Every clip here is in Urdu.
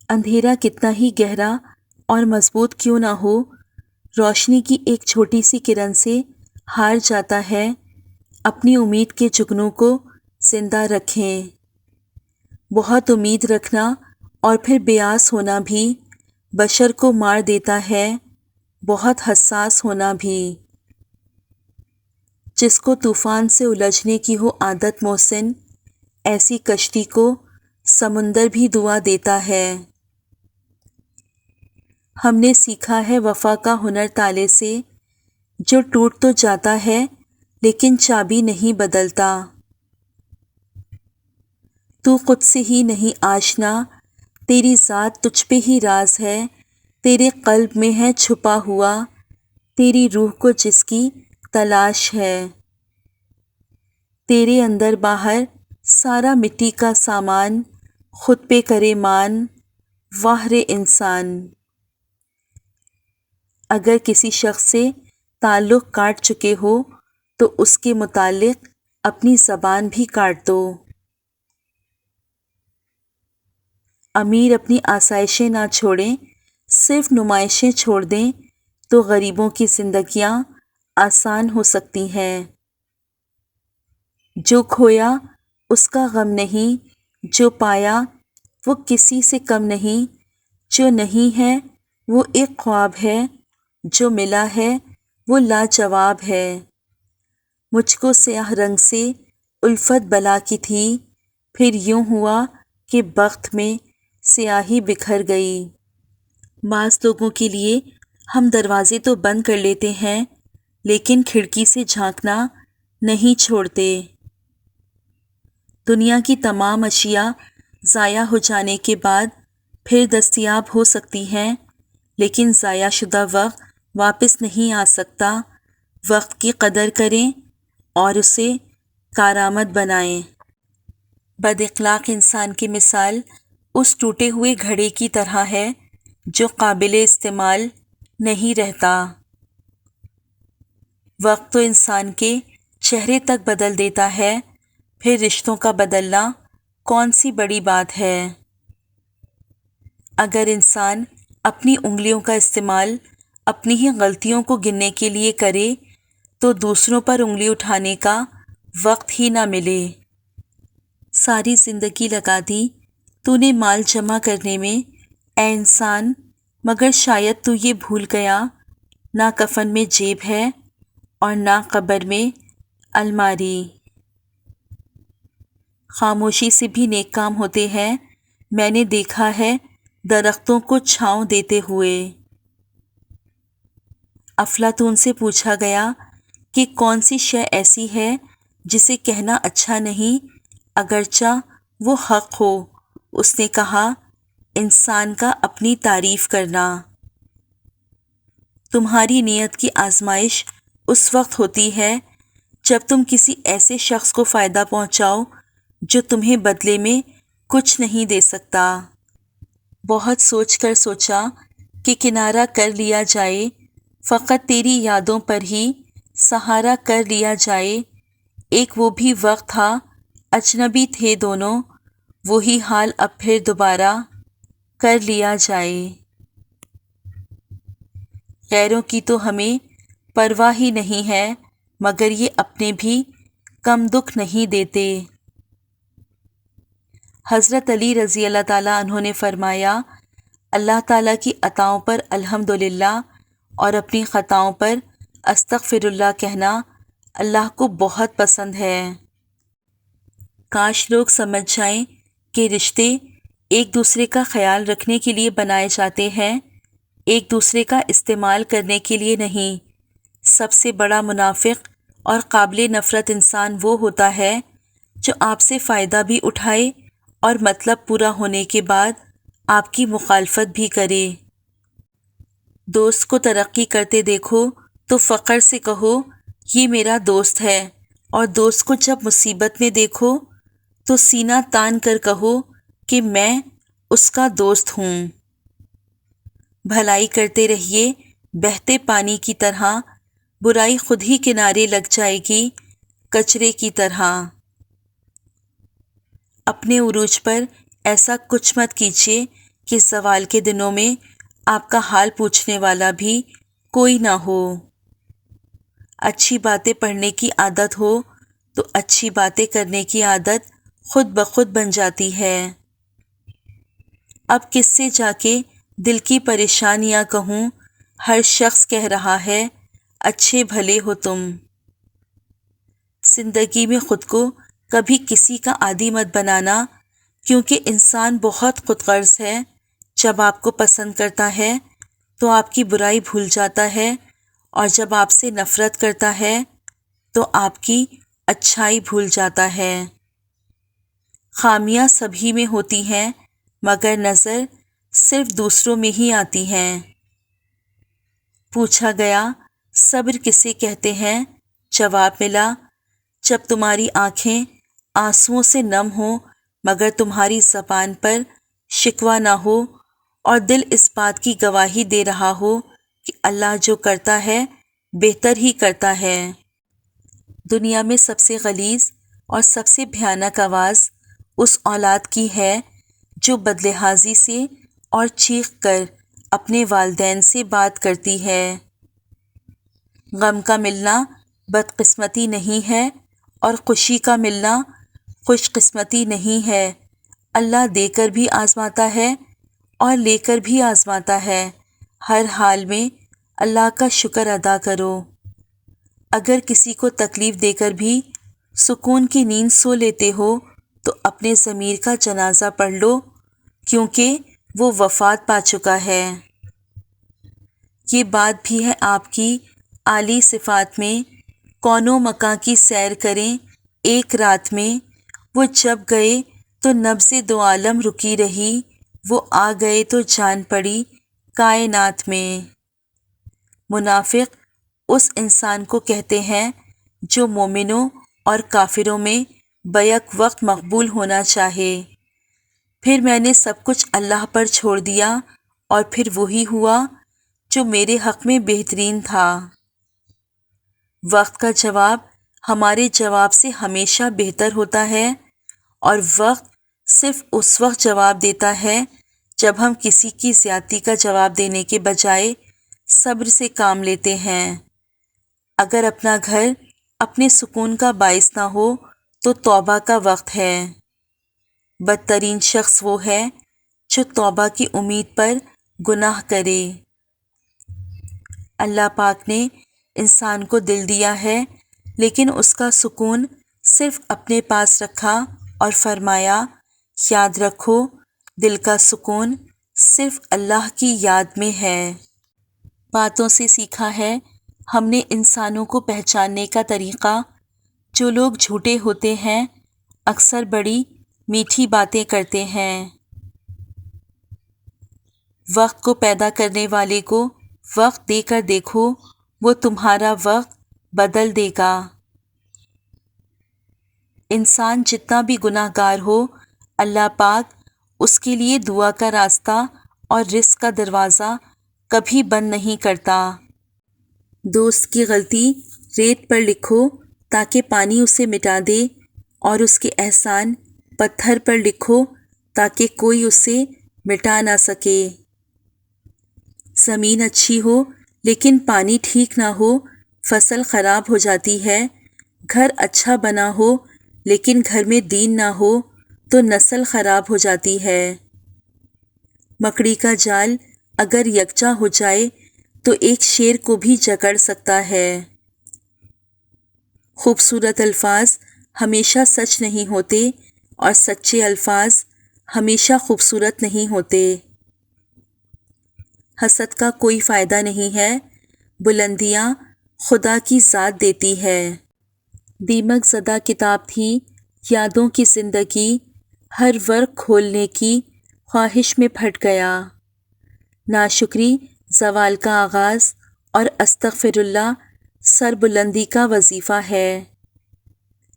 اندھیرا کتنا ہی گہرا اور مضبوط کیوں نہ ہو، روشنی کی ایک چھوٹی سی کرن سے ہار جاتا ہے۔ اپنی امید کے جگنوں کو زندہ رکھیں۔ بہت امید رکھنا اور پھر بیاس ہونا بھی بشر کو مار دیتا ہے، بہت حساس ہونا بھی۔ جس کو طوفان سے الجھنے کی ہو عادت محسن، ایسی کشتی کو سمندر بھی دعا دیتا ہے۔ ہم نے سیکھا ہے وفا کا ہنر تالے سے، جو ٹوٹ تو جاتا ہے لیکن چابی نہیں بدلتا۔ تو خود سے ہی نہیں آشنا، تیری ذات تجھ پہ ہی راز ہے، تیرے قلب میں ہے چھپا ہوا، تیری روح کو جس کی تلاش ہے۔ تیرے اندر باہر سارا مٹی کا سامان، خود پہ کرے مان، واہ رے انسان۔ اگر کسی شخص سے تعلق کاٹ چکے ہو تو اس کے متعلق اپنی زبان بھی کاٹ دو۔ امیر اپنی آسائشیں نہ چھوڑیں، صرف نمائشیں چھوڑ دیں تو غریبوں کی زندگیاں آسان ہو سکتی ہیں۔ جو کھویا اس کا غم نہیں، جو پایا وہ کسی سے کم نہیں، جو نہیں ہے وہ ایک خواب ہے، جو ملا ہے وہ لاجواب ہے۔ مجھ کو سیاہ رنگ سے الفت بلا کی تھی، پھر یوں ہوا کہ بخت میں سیاہی بکھر گئی۔ بعض لوگوں کے لیے ہم دروازے تو بند کر لیتے ہیں لیکن کھڑکی سے جھانکنا نہیں چھوڑتے۔ دنیا کی تمام اشیاء ضائع ہو جانے کے بعد پھر دستیاب ہو سکتی ہیں، لیکن ضائع شدہ وقت واپس نہیں آ سکتا۔ وقت کی قدر کریں اور اسے کارآمد بنائیں۔ بد اخلاق انسان کی مثال اس ٹوٹے ہوئے گھڑے کی طرح ہے جو قابل استعمال نہیں رہتا۔ وقت تو انسان کے چہرے تک بدل دیتا ہے، پھر رشتوں کا بدلنا کون سی بڑی بات ہے۔ اگر انسان اپنی انگلیوں کا استعمال اپنی ہی غلطیوں کو گننے کے لیے کرے تو دوسروں پر انگلی اٹھانے کا وقت ہی نہ ملے۔ ساری زندگی لگا دی تو نے مال جمع کرنے میں اے انسان، مگر شاید تو یہ بھول گیا، نہ کفن میں جیب ہے اور نہ قبر میں الماری۔ خاموشی سے بھی نیک کام ہوتے ہیں، میں نے دیکھا ہے درختوں کو چھاؤں دیتے ہوئے۔ افلاطون سے پوچھا گیا کہ کون سی شے ایسی ہے جسے کہنا اچھا نہیں اگرچہ وہ حق ہو؟ اس نے کہا، انسان کا اپنی تعریف کرنا۔ تمہاری نیت کی آزمائش اس وقت ہوتی ہے جب تم کسی ایسے شخص کو فائدہ پہنچاؤ جو تمہیں بدلے میں کچھ نہیں دے سکتا۔ بہت سوچ کر سوچا کہ کنارہ کر لیا جائے، فقط تیری یادوں پر ہی سہارا کر لیا جائے۔ ایک وہ بھی وقت تھا اجنبی تھے دونوں، وہی حال اب پھر دوبارہ کر لیا جائے۔ غیروں کی تو ہمیں پرواہ ہی نہیں ہے، مگر یہ اپنے بھی کم دکھ نہیں دیتے۔ حضرت علی رضی اللہ تعالیٰ عنہ نے فرمایا، اللہ تعالیٰ کی عطاؤں پر الحمدللہ اور اپنی خطاؤں پر استغفر اللہ کہنا اللہ کو بہت پسند ہے۔ کاش لوگ سمجھ جائیں کہ رشتے ایک دوسرے کا خیال رکھنے کے لیے بنائے جاتے ہیں، ایک دوسرے کا استعمال کرنے کے لیے نہیں۔ سب سے بڑا منافق اور قابل نفرت انسان وہ ہوتا ہے جو آپ سے فائدہ بھی اٹھائے اور مطلب پورا ہونے کے بعد آپ کی مخالفت بھی کرے۔ دوست کو ترقی کرتے دیکھو تو فخر سے کہو یہ میرا دوست ہے، اور دوست کو جب مصیبت میں دیکھو تو سینہ تان کر کہو کہ میں اس کا دوست ہوں۔ بھلائی کرتے رہیے بہتے پانی کی طرح، برائی خود ہی کنارے لگ جائے گی کچرے کی طرح۔ اپنے عروج پر ایسا کچھ مت کیجیے کہ زوال کے دنوں میں آپ کا حال پوچھنے والا بھی کوئی نہ ہو۔ اچھی باتیں پڑھنے کی عادت ہو تو اچھی باتیں کرنے کی عادت خود بخود بن جاتی ہے۔ اب کس سے جا کے دل کی پریشانیاں کہوں، ہر شخص کہہ رہا ہے اچھے بھلے ہو تم۔ زندگی میں خود کو کبھی کسی کا عادی مت بنانا، کیونکہ انسان بہت خود غرض ہے۔ جب آپ کو پسند کرتا ہے تو آپ کی برائی بھول جاتا ہے، اور جب آپ سے نفرت کرتا ہے تو آپ کی اچھائی بھول جاتا ہے۔ خامیاں سبھی میں ہوتی ہیں، مگر نظر صرف دوسروں میں ہی آتی ہیں۔ پوچھا گیا صبر کسے کہتے ہیں؟ جواب ملا، جب تمہاری آنکھیں آنسوؤں سے نم ہوں مگر تمہاری زبان پر شکوہ نہ ہو، اور دل اس بات کی گواہی دے رہا ہو کہ اللہ جو کرتا ہے بہتر ہی کرتا ہے۔ دنیا میں سب سے غلیظ اور سب سے بھیانک آواز اس اولاد کی ہے جو بدلحاظی سے اور چیخ کر اپنے والدین سے بات کرتی ہے۔ غم کا ملنا بدقسمتی نہیں ہے، اور خوشی کا ملنا خوش قسمتی نہیں ہے۔ اللہ دے کر بھی آزماتا ہے اور لے کر بھی آزماتا ہے۔ ہر حال میں اللہ کا شکر ادا کرو۔ اگر کسی کو تکلیف دے کر بھی سکون کی نیند سو لیتے ہو تو اپنے ضمیر کا جنازہ پڑھ لو، کیونکہ وہ وفات پا چکا ہے۔ یہ بات بھی ہے آپ کی اعلی صفات میں، کون و مکاں کی سیر کریں ایک رات میں، وہ جب گئے تو نبض دو عالم رکی رہی، وہ آ گئے تو جان پڑی کائنات میں۔ منافق اس انسان کو کہتے ہیں جو مومنوں اور کافروں میں بیک وقت مقبول ہونا چاہے۔ پھر میں نے سب کچھ اللہ پر چھوڑ دیا، اور پھر وہی ہوا جو میرے حق میں بہترین تھا۔ وقت کا جواب ہمارے جواب سے ہمیشہ بہتر ہوتا ہے، اور وقت صرف اس وقت جواب دیتا ہے جب ہم کسی کی زیادتی کا جواب دینے کے بجائے صبر سے کام لیتے ہیں۔ اگر اپنا گھر اپنے سکون کا باعث نہ ہو تو توبہ کا وقت ہے۔ بدترین شخص وہ ہے جو توبہ کی امید پر گناہ کرے۔ اللہ پاک نے انسان کو دل دیا ہے، لیکن اس کا سکون صرف اپنے پاس رکھا اور فرمایا، یاد رکھو دل کا سکون صرف اللہ کی یاد میں ہے۔ باتوں سے سیکھا ہے ہم نے انسانوں کو پہچاننے کا طریقہ۔ جو لوگ جھوٹے ہوتے ہیں اکثر بڑی میٹھی باتیں کرتے ہیں۔ وقت کو پیدا کرنے والے کو وقت دے کر دیکھو، وہ تمہارا وقت بدل دے گا۔ انسان جتنا بھی گناہ گار ہو، اللہ پاک اس کے لیے دعا کا راستہ اور رزق کا دروازہ کبھی بند نہیں کرتا۔ دوست کی غلطی ریت پر لکھو تاکہ پانی اسے مٹا دے، اور اس کے احسان پتھر پر لکھو تاکہ کوئی اسے مٹا نہ سکے۔ زمین اچھی ہو لیکن پانی ٹھیک نہ ہو فصل خراب ہو جاتی ہے۔ گھر اچھا بنا ہو لیکن گھر میں دین نہ ہو تو نسل خراب ہو جاتی ہے۔ مکڑی کا جال اگر یکجا ہو جائے تو ایک شیر کو بھی جکڑ سکتا ہے۔ خوبصورت الفاظ ہمیشہ سچ نہیں ہوتے، اور سچے الفاظ ہمیشہ خوبصورت نہیں ہوتے۔ حسد کا کوئی فائدہ نہیں ہے، بلندیاں خدا کی ذات دیتی ہے۔ دیمک زدہ کتاب تھی یادوں کی زندگی، ہر ورق کھولنے کی خواہش میں پھٹ گیا۔ ناشکری زوال کا آغاز، اور استغفر اللہ سر بلندی کا وظیفہ ہے۔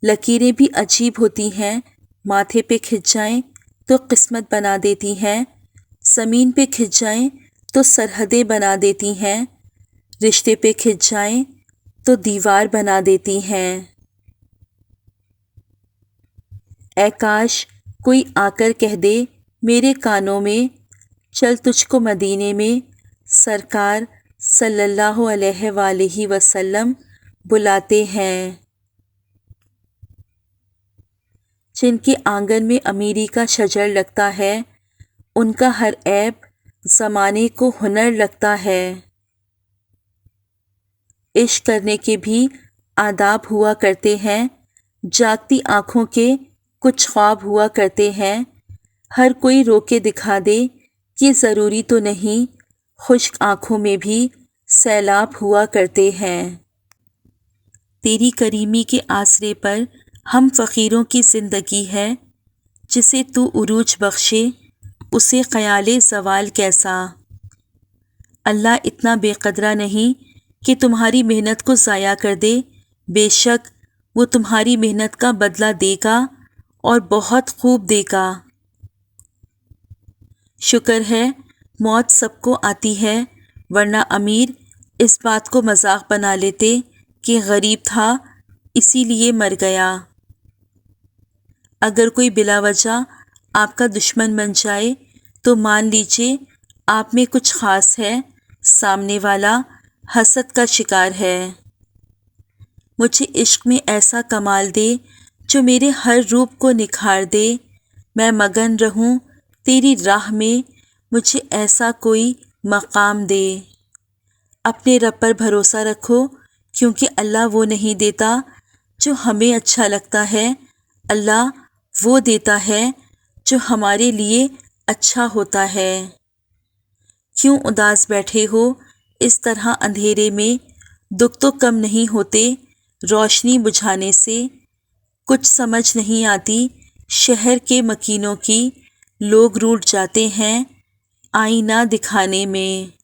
لکیریں بھی عجیب ہوتی ہیں، ماتھے پہ کھنچ جائیں تو قسمت بنا دیتی ہیں، زمین پہ کھنچ جائیں تو سرحدیں بنا دیتی ہیں، رشتے پہ کھنچ جائیں تو دیوار بنا دیتی ہیں۔ اے کاش کوئی آ کر کہہ دے میرے کانوں میں، چل تجھ کو مدینے میں سرکار صلی اللہ علیہ وآلہ وسلم بلاتے ہیں۔ جن کے آنگن میں امیری کا شجر لگتا ہے، ان کا ہر عیب زمانے کو ہنر لگتا ہے۔ عشق کرنے کے بھی آداب ہوا کرتے ہیں، جاگتی آنکھوں کے کچھ خواب ہوا کرتے ہیں۔ ہر کوئی رو کے دکھا دے کہ ضروری تو نہیں، خشک آنکھوں میں بھی سیلاب ہوا کرتے ہیں۔ تیری کریمی کے آسرے پر ہم فقیروں کی زندگی ہے، جسے تو عروج بخشے اسے خیال زوال کیسا۔ اللہ اتنا بے قدرہ نہیں کہ تمہاری محنت کو ضائع کر دے، بے شک وہ تمہاری محنت کا بدلہ دے گا اور بہت خوب دے گا۔ شکر ہے موت سب کو آتی ہے، ورنہ امیر اس بات کو مذاق بنا لیتے کہ غریب تھا اسی لیے مر گیا۔ اگر کوئی بلا وجہ آپ کا دشمن بن جائے تو مان لیجئے آپ میں کچھ خاص ہے، سامنے والا حسد کا شکار ہے۔ مجھے عشق میں ایسا کمال دے جو میرے ہر روپ کو نکھار دے، میں مگن رہوں تیری راہ میں، مجھے ایسا کوئی مقام دے۔ اپنے رب پر بھروسہ رکھو، کیونکہ اللہ وہ نہیں دیتا جو ہمیں اچھا لگتا ہے، اللہ وہ دیتا ہے جو ہمارے لیے اچھا ہوتا ہے۔ کیوں اداس بیٹھے ہو اس طرح اندھیرے میں، دکھ تو کم نہیں ہوتے روشنی بجھانے سے۔ کچھ سمجھ نہیں آتی شہر کے مکینوں کی، لوگ روٹھ جاتے ہیں آئینہ دکھانے میں۔